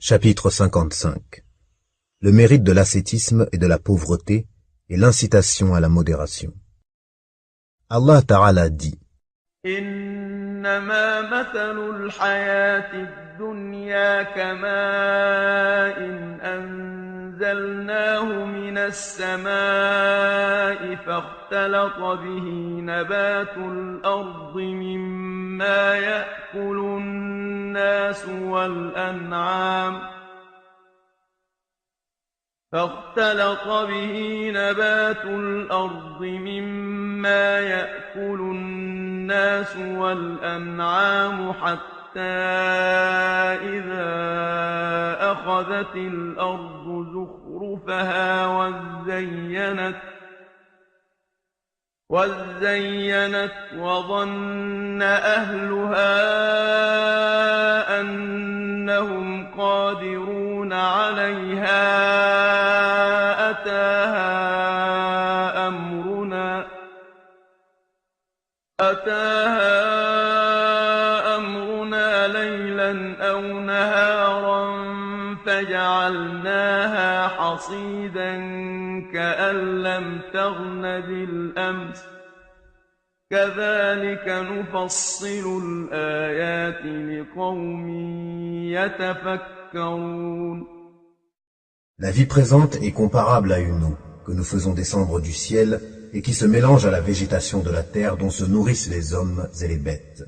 Chapitre 55. Le mérite de l'ascétisme et de la pauvreté et l'incitation à la modération. Allah Ta'ala dit: إنما مثل الحياة الدنيا كماء أنزلناه من السماء فاختلط به نبات الأرض مما يأكل الناس والأنعام حتى إذا أخذت الأرض زخرفها وزينت وظن أهلها أنهم قادرون عليها أتاها أمرنا ليلا أو نهارا فجعلناها حصيدا كأن لم تغن بالأمس كذلك نفصل الآيات لقوم يتفكرون. La vie présente est comparable à une eau que nous faisons descendre du ciel et qui se mélange à la végétation de la terre dont se nourrissent les hommes et les bêtes.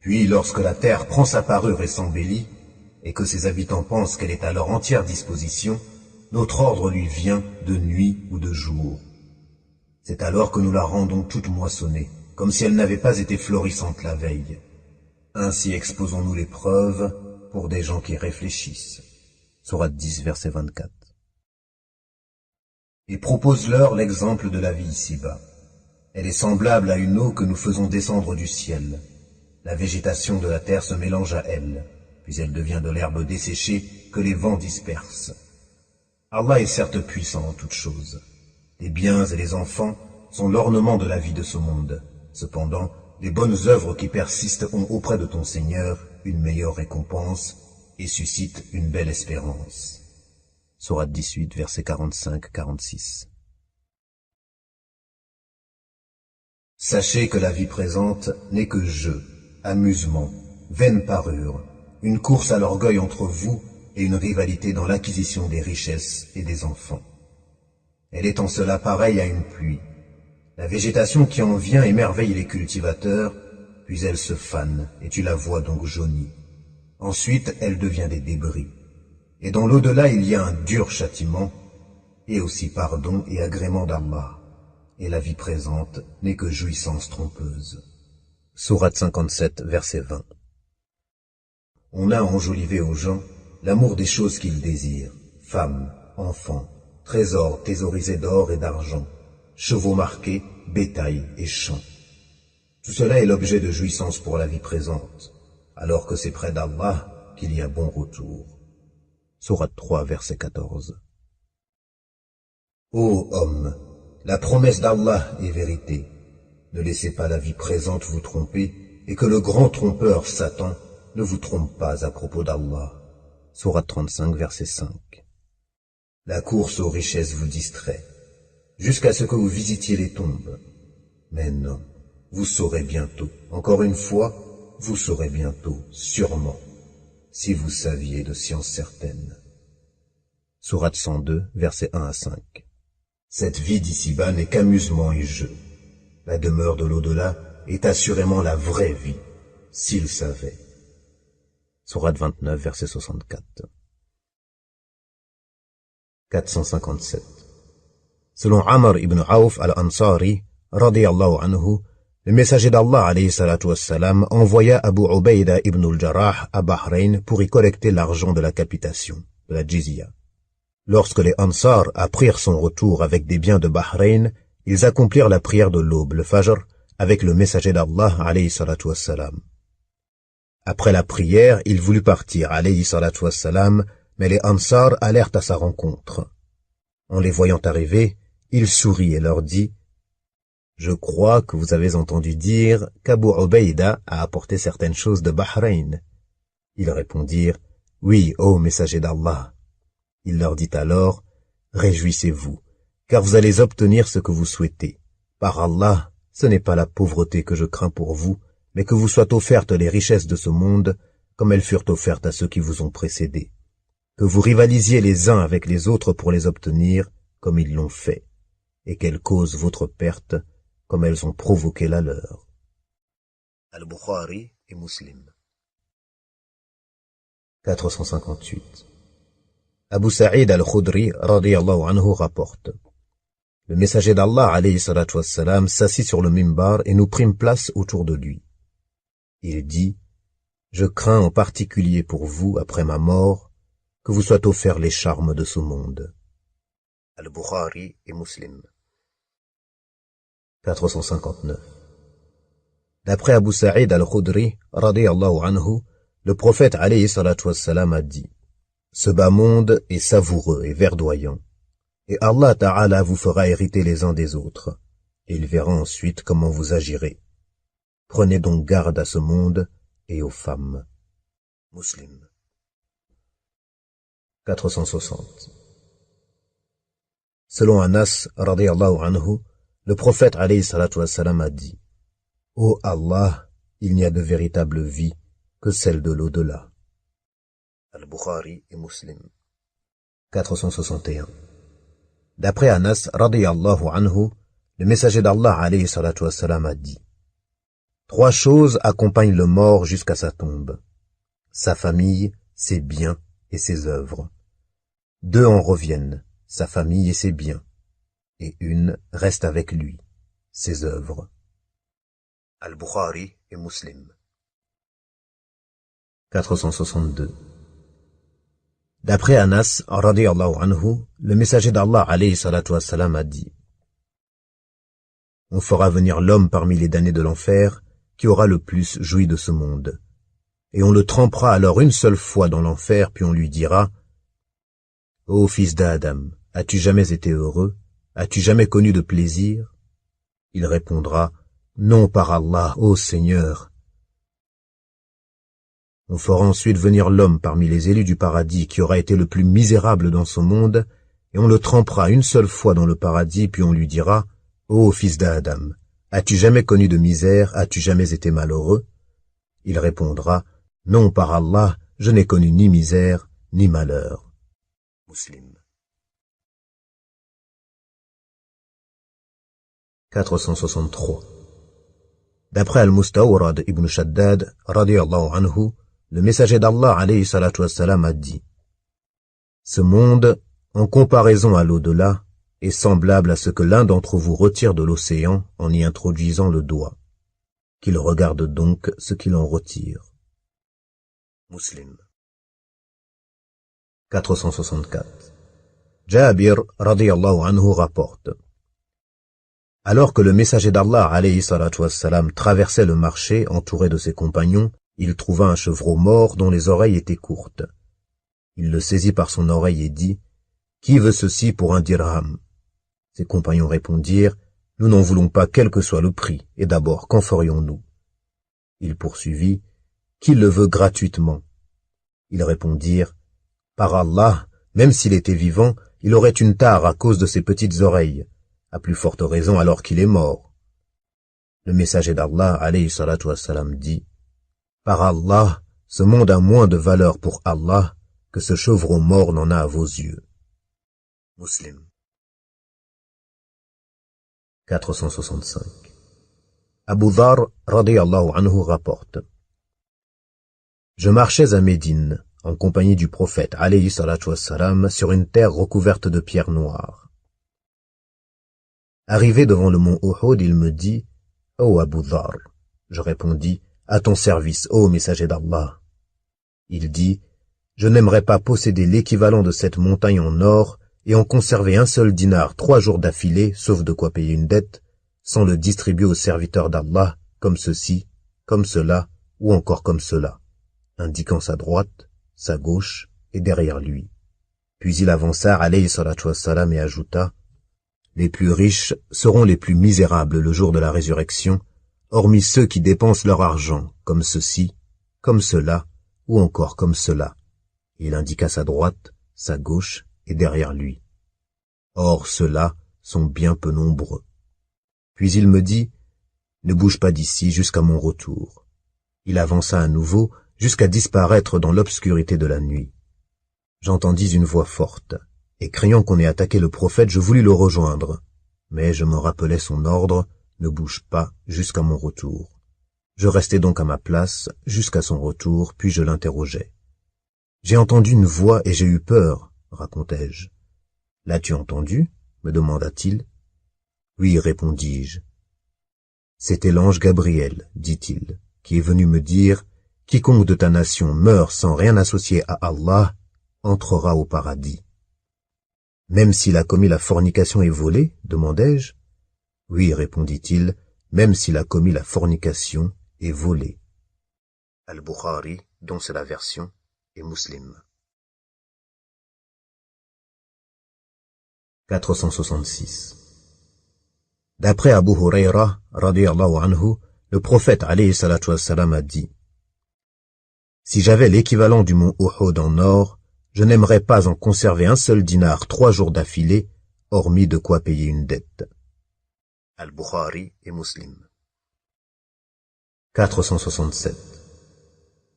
Puis, lorsque la terre prend sa parure et s'embellit, et que ses habitants pensent qu'elle est à leur entière disposition, notre ordre lui vient de nuit ou de jour. C'est alors que nous la rendons toute moissonnée, comme si elle n'avait pas été florissante la veille. Ainsi exposons-nous les preuves pour des gens qui réfléchissent. Sourate 10, verset 24. Et propose-leur l'exemple de la vie ici-bas. Elle est semblable à une eau que nous faisons descendre du ciel. La végétation de la terre se mélange à elle, puis elle devient de l'herbe desséchée que les vents dispersent. Allah est certes puissant en toutes choses. Les biens et les enfants sont l'ornement de la vie de ce monde. Cependant, les bonnes œuvres qui persistent ont auprès de ton Seigneur une meilleure récompense et suscitent une belle espérance. Sourate 18, versets 45-46. Sachez que la vie présente n'est que jeu, amusement, vaine parure, une course à l'orgueil entre vous et une rivalité dans l'acquisition des richesses et des enfants. Elle est en cela pareille à une pluie. La végétation qui en vient émerveille les cultivateurs, puis elle se fane et tu la vois donc jaunie. Ensuite, elle devient des débris. Et dans l'au-delà, il y a un dur châtiment, et aussi pardon et agrément d'Allah. Et la vie présente n'est que jouissance trompeuse. Sourate 57, verset 20. On a enjolivé aux gens l'amour des choses qu'ils désirent, femmes, enfants, trésors thésaurisés d'or et d'argent, chevaux marqués, bétail et champs. Tout cela est l'objet de jouissance pour la vie présente, alors que c'est près d'Allah qu'il y a bon retour. Sourate 3, verset 14. Ô homme, la promesse d'Allah est vérité. Ne laissez pas la vie présente vous tromper, et que le grand trompeur Satan ne vous trompe pas à propos d'Allah. Sourate 35, verset 5. La course aux richesses vous distrait, jusqu'à ce que vous visitiez les tombes. Mais non, vous saurez bientôt, encore une fois, vous saurez bientôt, sûrement, si vous saviez de science certaine. Sourate 102, versets 1 à 5. Cette vie d'ici-bas n'est qu'amusement et jeu. La demeure de l'au-delà est assurément la vraie vie, s'ils savaient. Sourate 29, verset 64. 457. Selon Amr ibn Auf al-Ansari, radiyallahu anhu, le messager d'Allah alayhi salatu wassalam envoya Abu Ubaïda ibn al-Jarrah à Bahreïn pour y collecter l'argent de la capitation, de la jizya. Lorsque les Ansar apprirent son retour avec des biens de Bahreïn, ils accomplirent la prière de l'aube, le Fajr, avec le messager d'Allah alayhi salatu wassalam. Après la prière, il voulut partir alayhi salatu wassalam, mais les Ansar allèrent à sa rencontre. En les voyant arriver, il sourit et leur dit: Je crois que vous avez entendu dire qu'Abu Ubaïda a apporté certaines choses de Bahreïn. Ils répondirent: Oui, ô messager d'Allah. Il leur dit alors, réjouissez-vous, car vous allez obtenir ce que vous souhaitez. Par Allah, ce n'est pas la pauvreté que je crains pour vous, mais que vous soient offertes les richesses de ce monde, comme elles furent offertes à ceux qui vous ont précédés. Que vous rivalisiez les uns avec les autres pour les obtenir, comme ils l'ont fait, et qu'elles causent votre perte, comme elles ont provoqué la leur. Al-Bukhari et Muslim. 458. Abu Sa'id al-Khudri, radiyallahu anhu, rapporte. Le messager d'Allah, alayhi salatu wassalam, s'assit sur le mimbar et nous prîmes place autour de lui. Il dit, je crains en particulier pour vous, après ma mort, que vous soient offerts les charmes de ce monde. Al-Bukhari et Muslim. 459. D'après Abu Sa'id al-Khudri, radiyallahu anhu, le prophète alayhi salatu wassalam a dit, ce bas monde est savoureux et verdoyant, et Allah Ta'ala vous fera hériter les uns des autres, et il verra ensuite comment vous agirez. Prenez donc garde à ce monde et aux femmes. Muslim. 460. Selon Anas, radiyallahu anhu, le prophète alayhi salatu wassalam a dit, ô Allah, il n'y a de véritable vie que celle de l'au-delà. Al-Bukhari et Muslim. 461. D'après Anas, radiyallahu anhu, le messager d'Allah alayhi salatu wassalam a dit, trois choses accompagnent le mort jusqu'à sa tombe, sa famille, ses biens et ses œuvres. Deux en reviennent, sa famille et ses biens, et une reste avec lui, ses œuvres. Al-Bukhari et Muslim. 462. D'après Anas, radiyallahu anhu, le messager d'Allah alayhi salatu wassalam a dit, on fera venir l'homme parmi les damnés de l'enfer qui aura le plus joui de ce monde. Et on le trempera alors une seule fois dans l'enfer, puis on lui dira, ô fils d'Adam, as-tu jamais été heureux? As-tu jamais connu de plaisir? Il répondra, non par Allah, ô Seigneur. On fera ensuite venir l'homme parmi les élus du paradis qui aura été le plus misérable dans ce monde, et on le trempera une seule fois dans le paradis, puis on lui dira, ô fils d'Adam, as-tu jamais connu de misère, as-tu jamais été malheureux? Il répondra, non par Allah, je n'ai connu ni misère, ni malheur. Muslim. 463. D'après Al-Mustawrad ibn Shaddad, radiyallahu anhu, le messager d'Allah alayhi salatu wassalam a dit, ce monde, en comparaison à l'au-delà, est semblable à ce que l'un d'entre vous retire de l'océan en y introduisant le doigt. Qu'il regarde donc ce qu'il en retire. Muslim. 464. Jabir, radiyallahu anhu, rapporte. Alors que le messager d'Allah, alayhi salatu wassalam, traversait le marché entouré de ses compagnons, il trouva un chevreau mort dont les oreilles étaient courtes. Il le saisit par son oreille et dit, « Qui veut ceci pour un dirham ?» Ses compagnons répondirent, « Nous n'en voulons pas quel que soit le prix, et d'abord, qu'en ferions-nous » Il poursuivit, « Qui le veut gratuitement ?» Ils répondirent, « Par Allah, même s'il était vivant, il aurait une tare à cause de ses petites oreilles, à plus forte raison alors qu'il est mort. » Le messager d'Allah, alayhi salatu wassalam, dit, « Par Allah, ce monde a moins de valeur pour Allah que ce chevreau mort n'en a à vos yeux. » Muslim. 465. Abu Dhar, radiyallahu anhu, rapporte. Je marchais à Médine, en compagnie du prophète, alayhi salatu wassalam, sur une terre recouverte de pierres noires. Arrivé devant le mont Uhud, il me dit, « Ô Abu Dhar » Je répondis, « À ton service, ô messager d'Allah. » Il dit, « Je n'aimerais pas posséder l'équivalent de cette montagne en or et en conserver un seul dinar 3 jours d'affilée, sauf de quoi payer une dette, sans le distribuer aux serviteurs d'Allah, comme ceci, comme cela, ou encore comme cela, indiquant sa droite, sa gauche et derrière lui. » Puis il avança, alayhi salatu wassalam, et ajouta, « Les plus riches seront les plus misérables le jour de la résurrection, hormis ceux qui dépensent leur argent, comme ceci, comme cela, ou encore comme cela. » Il indiqua sa droite, sa gauche et derrière lui. Or ceux-là sont bien peu nombreux. Puis il me dit, ne bouge pas d'ici jusqu'à mon retour. Il avança à nouveau jusqu'à disparaître dans l'obscurité de la nuit. J'entendis une voix forte, et craignant qu'on ait attaqué le prophète, je voulus le rejoindre. Mais je me rappelai son ordre, ne bouge pas jusqu'à mon retour. Je restai donc à ma place jusqu'à son retour, puis je l'interrogeai. J'ai entendu une voix et j'ai eu peur, racontai-je. L'as-tu entendu? Me demanda-t-il. Oui, répondis-je. C'était l'ange Gabriel, dit-il, qui est venu me dire, quiconque de ta nation meurt sans rien associer à Allah, entrera au paradis. Même s'il a commis la fornication et volé, demandai-je. Oui, répondit-il, même s'il a commis la fornication et volé. Al-Bukhari, dont c'est la version, et Muslim. 466. D'après Abu Huraira, radiyallahu anhu, le prophète alayhi salatu wassalam a dit: si j'avais l'équivalent du mont Uhud en or, je n'aimerais pas en conserver un seul dinar 3 jours d'affilée, hormis de quoi payer une dette. Al-Bukhari et Muslim. 467.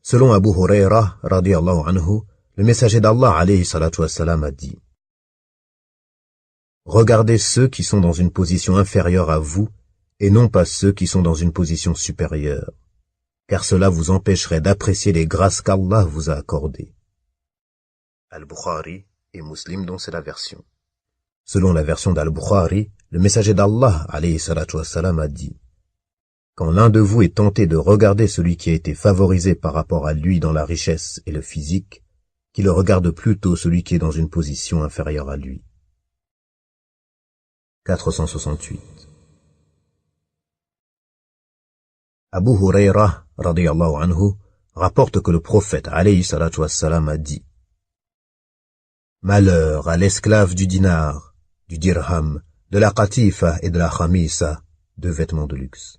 Selon Abu Huraira, radiyallahu anhu, le messager d'Allah alayhi salatu wassalam a dit: regardez ceux qui sont dans une position inférieure à vous, et non pas ceux qui sont dans une position supérieure, car cela vous empêcherait d'apprécier les grâces qu'Allah vous a accordées. Al-Bukhari et Muslim, dont c'est la version. Selon la version d'Al-Bukhari, le messager d'Allah, alayhi salatu wassalam, a dit: quand l'un de vous est tenté de regarder celui qui a été favorisé par rapport à lui dans la richesse et le physique, qu'il regarde plutôt celui qui est dans une position inférieure à lui. 468. Abu Huraira, radiyallahu anhu, rapporte que le prophète, alayhi salatu wassalam, a dit: malheur à l'esclave du dinar, du dirham, de la qatifa et de la khamisa, 2 vêtements de luxe.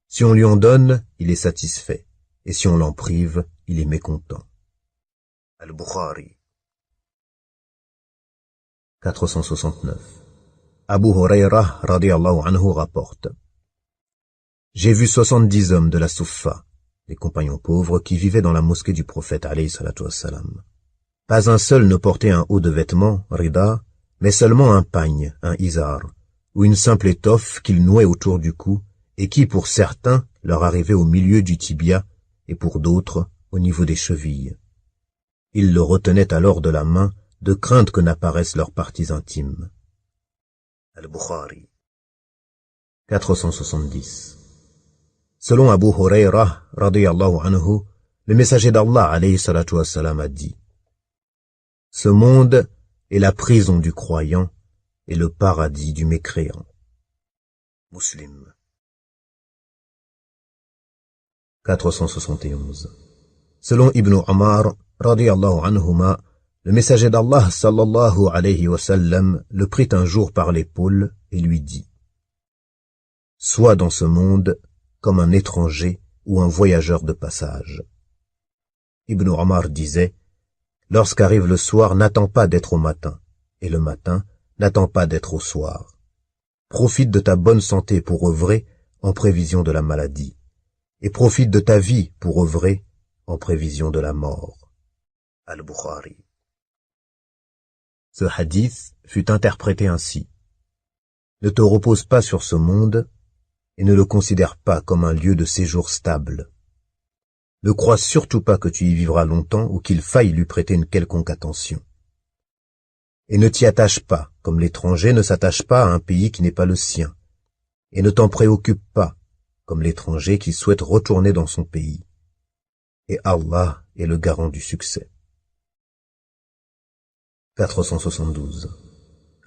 Si on lui en donne, il est satisfait, et si on l'en prive, il est mécontent. Al-Bukhari. 469. Abu Huraira, radiyallahu anhu, rapporte: j'ai vu 70 hommes de la Souffa, les compagnons pauvres qui vivaient dans la mosquée du prophète, alayhi salatu wassalam. Pas un seul ne portait un haut de vêtements, rida, mais seulement un pagne, un izar, ou une simple étoffe qu'ils nouaient autour du cou, et qui, pour certains, leur arrivait au milieu du tibia, et pour d'autres, au niveau des chevilles. Ils le retenaient alors de la main, de crainte que n'apparaissent leurs parties intimes. Al-Bukhari. 470. Selon Abu Huraira, radiyallahu anhu, le messager d'Allah, alayhi salatu wassalam, a dit: ce monde est la prison du croyant et le paradis du mécréant. Muslim. 471. Selon Ibn Umar, radiyallahu anhuma, le messager d'Allah, sallallahu alayhi wa sallam, le prit un jour par l'épaule et lui dit: sois dans ce monde comme un étranger ou un voyageur de passage. Ibn Umar disait: lorsqu'arrive le soir, n'attends pas d'être au matin, et le matin, n'attends pas d'être au soir. Profite de ta bonne santé pour œuvrer en prévision de la maladie, et profite de ta vie pour œuvrer en prévision de la mort. Al-Bukhari. Ce hadith fut interprété ainsi: ne te repose pas sur ce monde et ne le considère pas comme un lieu de séjour stable. Ne crois surtout pas que tu y vivras longtemps ou qu'il faille lui prêter une quelconque attention. Et ne t'y attache pas, comme l'étranger ne s'attache pas à un pays qui n'est pas le sien. Et ne t'en préoccupe pas, comme l'étranger qui souhaite retourner dans son pays. Et Allah est le garant du succès. 472.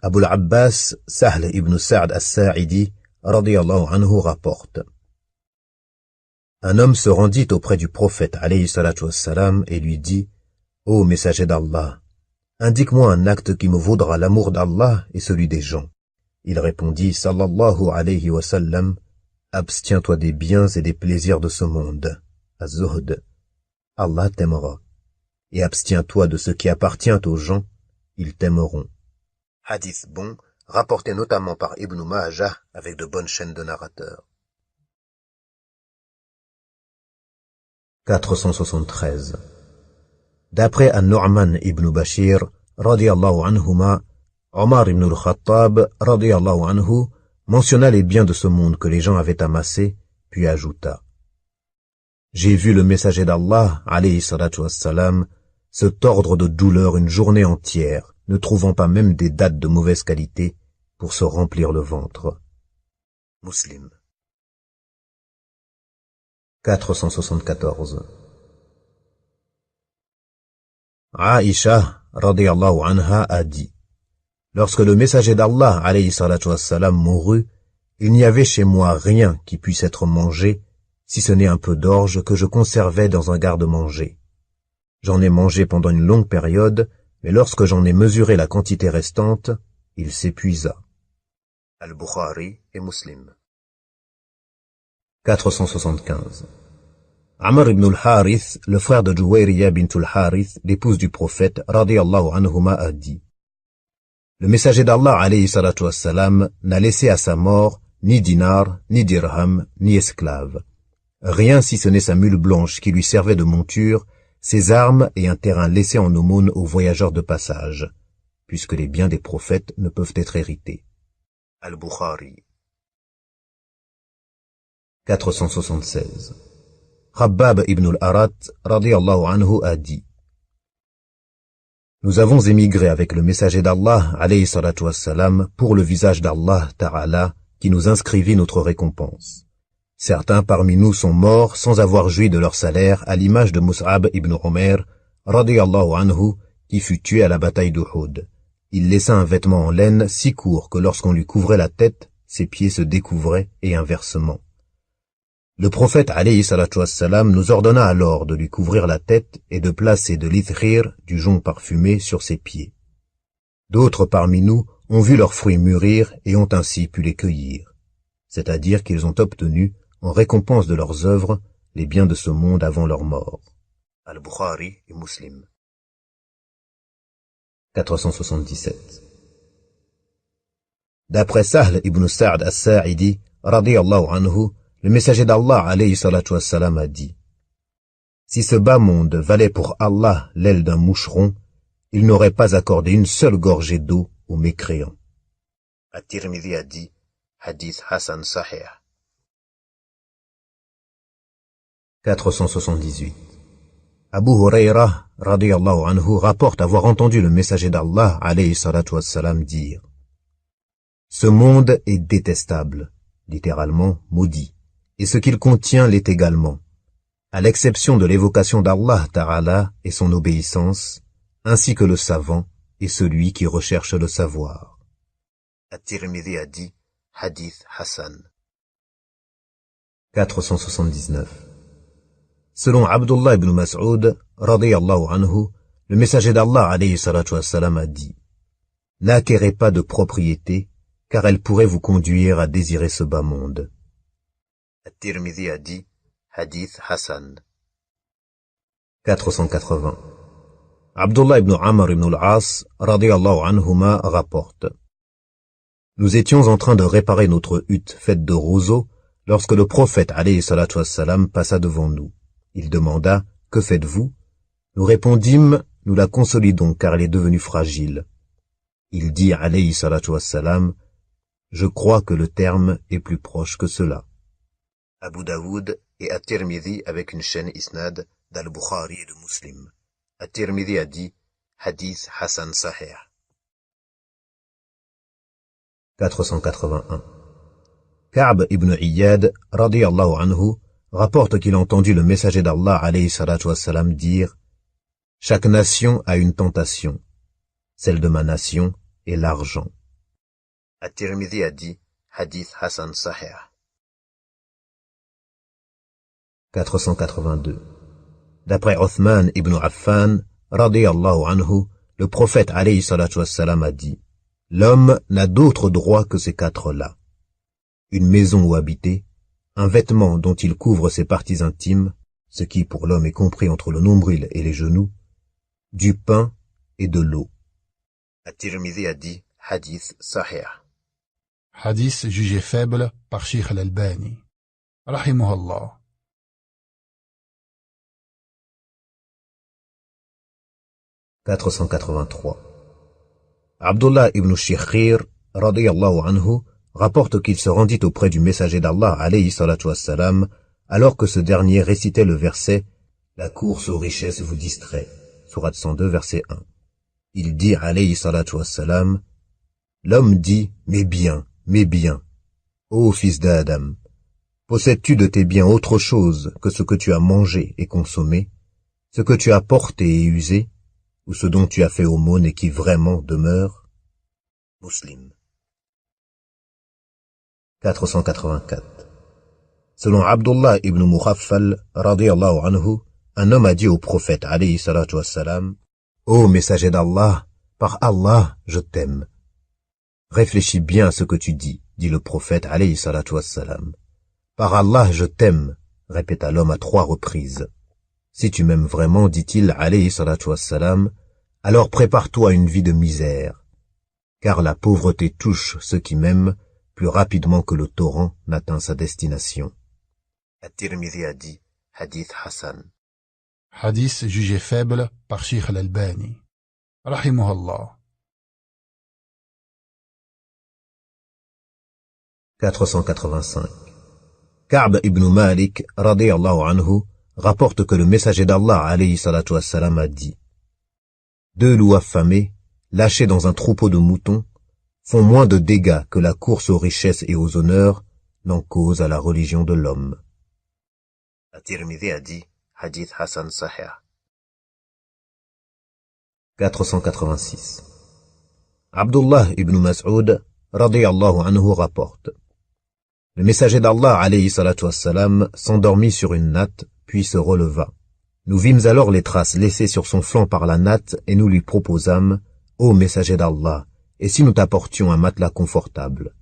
Abu al-Abbas, Sahl ibn Sa'd as-Sa'idi, radiyallahu anhu, rapporte: un homme se rendit auprès du prophète, alayhi salatu wassalam, et lui dit: ô messager d'Allah, indique-moi un acte qui me vaudra l'amour d'Allah et celui des gens. Il répondit, sallallahu alayhi wa sallam: abstiens-toi des biens et des plaisirs de ce monde. Az-Zuhd. Allah t'aimera. et abstiens-toi de ce qui appartient aux gens, ils t'aimeront. Hadith bon, rapporté notamment par Ibn Majah avec de bonnes chaînes de narrateurs. 473. D'après An-Nu'man ibn Bashir, radiyallahu anhuma, Omar ibn al-Khattab, radiyallahu anhu, mentionna les biens de ce monde que les gens avaient amassés, puis ajouta: J'ai vu le messager d'Allah, alayhi salatu wassalam, se tordre de douleur une journée entière, ne trouvant pas même des dattes de mauvaise qualité pour se remplir le ventre. Muslim. 474. Aïcha, radiyallahu anha, a dit: Lorsque le messager d'Allah, alayhi salatu wassalam, mourut, il n'y avait chez moi rien qui puisse être mangé, si ce n'est un peu d'orge que je conservais dans un garde-manger. J'en ai mangé pendant une longue période, mais lorsque j'en ai mesuré la quantité restante, il s'épuisa. Al-Bukhari et Muslim. 475. Amr ibn al-Harith, le frère de Juwayriya bint al-Harith, l'épouse du prophète, radiyallahu anhuma, a dit: Le messager d'Allah, alayhi salatu wassalam, n'a laissé à sa mort ni dinar, ni dirham, ni esclave. Rien si ce n'est sa mule blanche qui lui servait de monture, ses armes et un terrain laissé en aumône aux voyageurs de passage, puisque les biens des prophètes ne peuvent être hérités. Al-Bukhari. 476. Khabbab ibn al-Arat, radiyallahu anhu, a dit: Nous avons émigré avec le messager d'Allah, alayhi salatu wassalam, pour le visage d'Allah ta'ala, qui nous inscrivit notre récompense. Certains parmi nous sont morts sans avoir joui de leur salaire, à l'image de Mus'ab ibn Umair, radiyallahu anhu, qui fut tué à la bataille d'Uhud. Il laissa un vêtement en laine si court que lorsqu'on lui couvrait la tête, ses pieds se découvraient, et inversement. Le prophète alayhi salatu wassalam nous ordonna alors de lui couvrir la tête et de placer de l'ithrir, du jonc parfumé, sur ses pieds. D'autres parmi nous ont vu leurs fruits mûrir et ont ainsi pu les cueillir, c'est-à-dire qu'ils ont obtenu, en récompense de leurs œuvres, les biens de ce monde avant leur mort. Al-Bukhari et Muslim. 477. D'après Sahl ibn Sa'd as-Sa'idi, radiyallahu anhu, le messager d'Allah, alayhi salatu wassalam, a dit: Si ce bas monde valait pour Allah l'aile d'un moucheron, il n'aurait pas accordé une seule gorgée d'eau aux mécréants. At-Tirmidhi a dit: Hadith Hassan Sahih. 478. Abu Huraira, radiyallahu anhu, rapporte avoir entendu le messager d'Allah, alayhi salatu wassalam, dire: Ce monde est détestable, littéralement maudit, et ce qu'il contient l'est également, à l'exception de l'évocation d'Allah ta'ala et son obéissance, ainsi que le savant et celui qui recherche le savoir. At-Tirmidhi a dit: Hadith Hassan. 479. Selon Abdullah ibn Mas'ud, radiyallahu anhu, le messager d'Allah, alayhi salatu wassalam, a dit: N'acquérez pas de propriété, car elle pourrait vous conduire à désirer ce bas monde. At-Tirmidhi a dit: Hadith Hassan. 480. Abdullah ibn Amr ibn al-As, radiyallahu anhuma, rapporte: Nous étions en train de réparer notre hutte faite de roseaux, lorsque le prophète, alayhi salatu wassalam, passa devant nous. Il demanda: Que faites-vous? Nous répondîmes: Nous la consolidons car elle est devenue fragile. Il dit, alayhi salatu wassalam: Je crois que le terme est plus proche que cela. Abu Daoud et At-Tirmidhi avec une chaîne isnad d'Al-Bukhari et de Muslim. At-Tirmidhi a dit: Hadith Hassan Sahih. 481. Ka'b ibn Iyad, radiyallahu anhu, rapporte qu'il a entendu le messager d'Allah, alayhi salatu wassalam, dire: Chaque nation a une tentation. Celle de ma nation est l'argent. At-Tirmidhi a dit: Hadith Hassan Sahih. 482. D'après Othman ibn Affan, radiyallahu anhu, le prophète, alayhi salatu wassalam, a dit: L'homme n'a d'autre droit que ces quatre-là. Une maison où habiter, un vêtement dont il couvre ses parties intimes, ce qui pour l'homme est compris entre le nombril et les genoux, du pain et de l'eau. At-Tirmidhi a dit hadith sahih. Hadith jugé faible par Sheikh Al-Albani. Rahimahullah. 483. Abdullah ibn Shikhir, radiyallahu anhu, rapporte qu'il se rendit auprès du messager d'Allah, alayhi salatu wassalam, alors que ce dernier récitait le verset « La course aux richesses vous distrait » sourate 102, verset 1. Il dit, alayhi salatu wassalam, « L'homme dit « Mes biens, ô fils d'Adam, possèdes-tu de tes biens autre chose que ce que tu as mangé et consommé, ce que tu as porté et usé, ou ce dont tu as fait aumône et qui vraiment demeure ?» Muslim. 484. Selon Abdullah ibn Mughaffal, radiyallahu anhu, un homme a dit au prophète, alayhi salatu wassalam, « Ô messager d'Allah, par Allah, je t'aime. » Réfléchis bien à ce que tu dis, dit le prophète, alayhi salatu wassalam. « Par Allah, je t'aime, » répéta l'homme à 3 reprises. « Si tu m'aimes vraiment, dit-il, alayhi salatu wassalam, alors prépare-toi à une vie de misère, car la pauvreté touche ceux qui m'aiment plus rapidement que le torrent n'atteint sa destination. » At-Tirmidhi a dit hadith Hassan. Hadith jugé faible par Sheikh Al-Albani. Rahimahullah. 485. Ka'b ibn Malik, radiyallahu anhu, rapporte que le messager d'Allah, alayhi salatu wassalam, a dit « 2 loups affamés, lâchés dans un troupeau de moutons, font moins de dégâts que la course aux richesses et aux honneurs n'en cause à la religion de l'homme. » At-Tirmidhi a dit hadith Hassan Sahih. 486. Abdullah ibn Mas'ud, radiyallahu anhu, rapporte: le messager d'Allah, alayhi salatu wassalam, s'endormit sur une natte, puis se releva. Nous vîmes alors les traces laissées sur son flanc par la natte, et nous lui proposâmes, ô messager d'Allah, et si nous t'apportions un matelas confortable?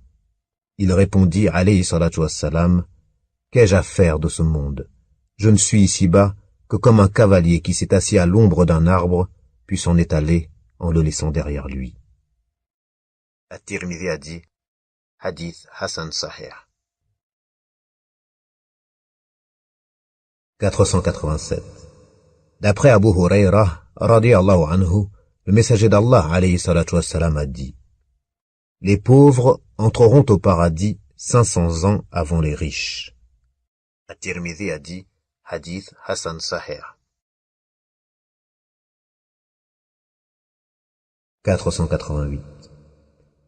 Il répondit, alayhi salatu wassalam, qu'ai-je à faire de ce monde? Je ne suis ici-bas que comme un cavalier qui s'est assis à l'ombre d'un arbre, puis s'en est allé en le laissant derrière lui. At-Tirmidhi a dit hadith Hassan Sahih. 487. D'après Abu Huraira, radiyallahu anhu, le messager d'Allah, alayhi salatu wassalam, a dit: les pauvres entreront au paradis 500 ans avant les riches. At-Tirmidhi a dit hadith Hassan Sahih. 488.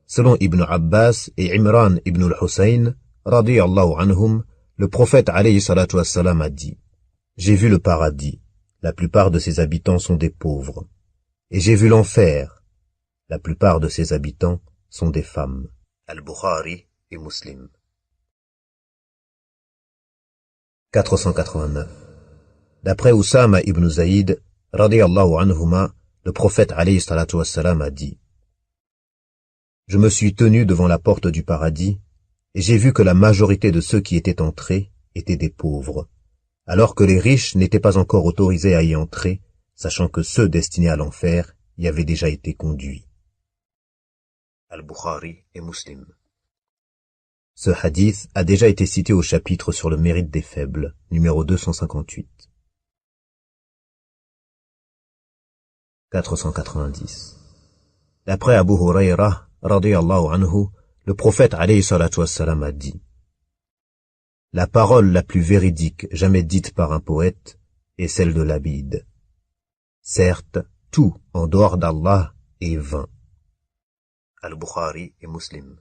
Selon Ibn Abbas et Imran ibn al-Husayn, radiyallahu anhum, le prophète, alayhi salatu wassalam, a dit: j'ai vu le paradis, la plupart de ses habitants sont des pauvres. Et j'ai vu l'enfer, la plupart de ses habitants sont des femmes. Al-Bukhari et Muslim. 489. D'après Oussama ibn Zayd, radiyallahu anhuma, le prophète, alayhi salatu wassalam, a dit: je me suis tenu devant la porte du paradis, et j'ai vu que la majorité de ceux qui étaient entrés étaient des pauvres, alors que les riches n'étaient pas encore autorisés à y entrer, sachant que ceux destinés à l'enfer y avaient déjà été conduits. Al-Bukhari et Muslim. Ce hadith a déjà été cité au chapitre sur le mérite des faibles, numéro 258. 490. D'après Abu Huraira, radiyallahu anhu, le prophète, alayhi salatu wassalam, a dit: la parole la plus véridique jamais dite par un poète est celle de l'abid. Certes, tout en dehors d'Allah est vain. Al-Bukhari et Muslim.